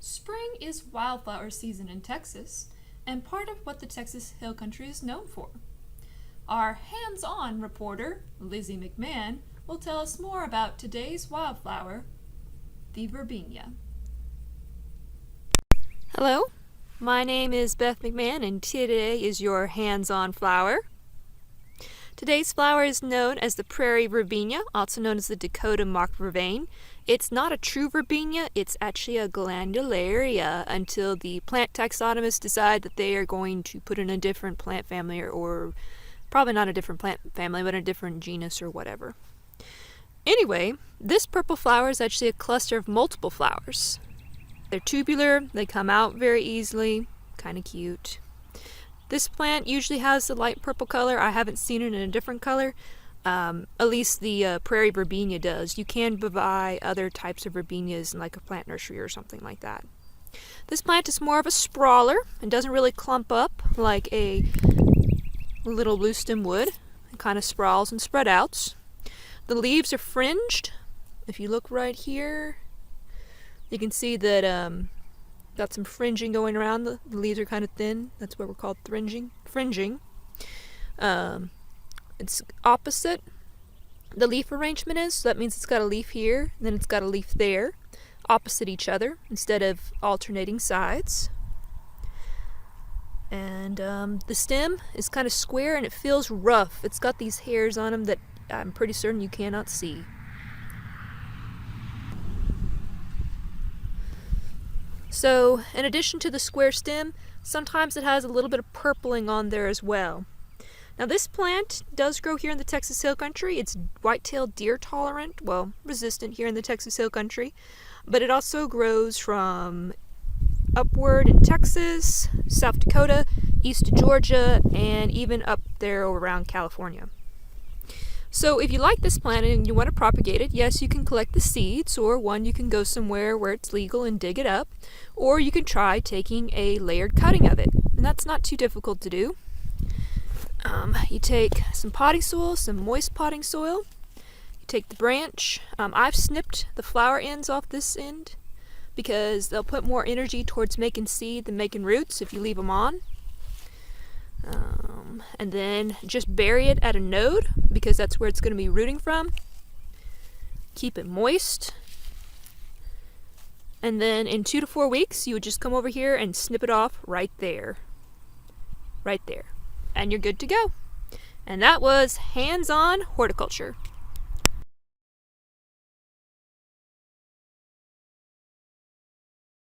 Spring is wildflower season in Texas, and part of what the Texas Hill Country is known for. Our hands-on reporter, Lizzie McMahon, will tell us more about today's wildflower, the Verbena. Hello, my name is Beth McMahon, and today is your hands-on flower. Today's flower is known as the Prairie Verbena, also known as the Dakota mock vervain. It's not a true verbena, it's actually a glandularia until the plant taxonomists decide that they are going to put in a different plant family, or probably not a different plant family, but a different genus or whatever. Anyway, this purple flower is actually a cluster of multiple flowers. They're tubular, they come out very easily, kind of cute. This plant usually has the light purple color. I haven't seen it in a different color. At least the Prairie Verbena does. You can buy other types of verbenas in like a plant nursery or something like that. This plant is more of a sprawler and doesn't really clump up like a little blue stem would. It kind of sprawls and spread out. The leaves are fringed. If you look right here, you can see that got some fringing going around. The leaves are kind of thin. That's what we're called fringing. It's opposite the leaf arrangement is, so that means it's got a leaf here, and then it's got a leaf there, opposite each other instead of alternating sides. And the stem is kind of square and it feels rough. It's got these hairs on them that I'm pretty certain you cannot see. So, in addition to the square stem, sometimes it has a little bit of purpling on there as well. Now this plant does grow here in the Texas Hill Country. It's white-tailed deer tolerant, well, resistant here in the Texas Hill Country, but it also grows from upward in Texas, South Dakota, east to Georgia, and even up there around California. So if you like this plant and you want to propagate it, yes, you can collect the seeds, or one, you can go somewhere where it's legal and dig it up, or you can try taking a layered cutting of it, and that's not too difficult to do. You take some potting soil, some moist potting soil, you take the branch. I've snipped the flower ends off this end because they'll put more energy towards making seed than making roots if you leave them on. And then just bury it at a node because that's where it's going to be rooting from. Keep it moist. And then in 2 to 4 weeks, you would just come over here and snip it off right there. Right there. And you're good to go. And that was hands-on horticulture.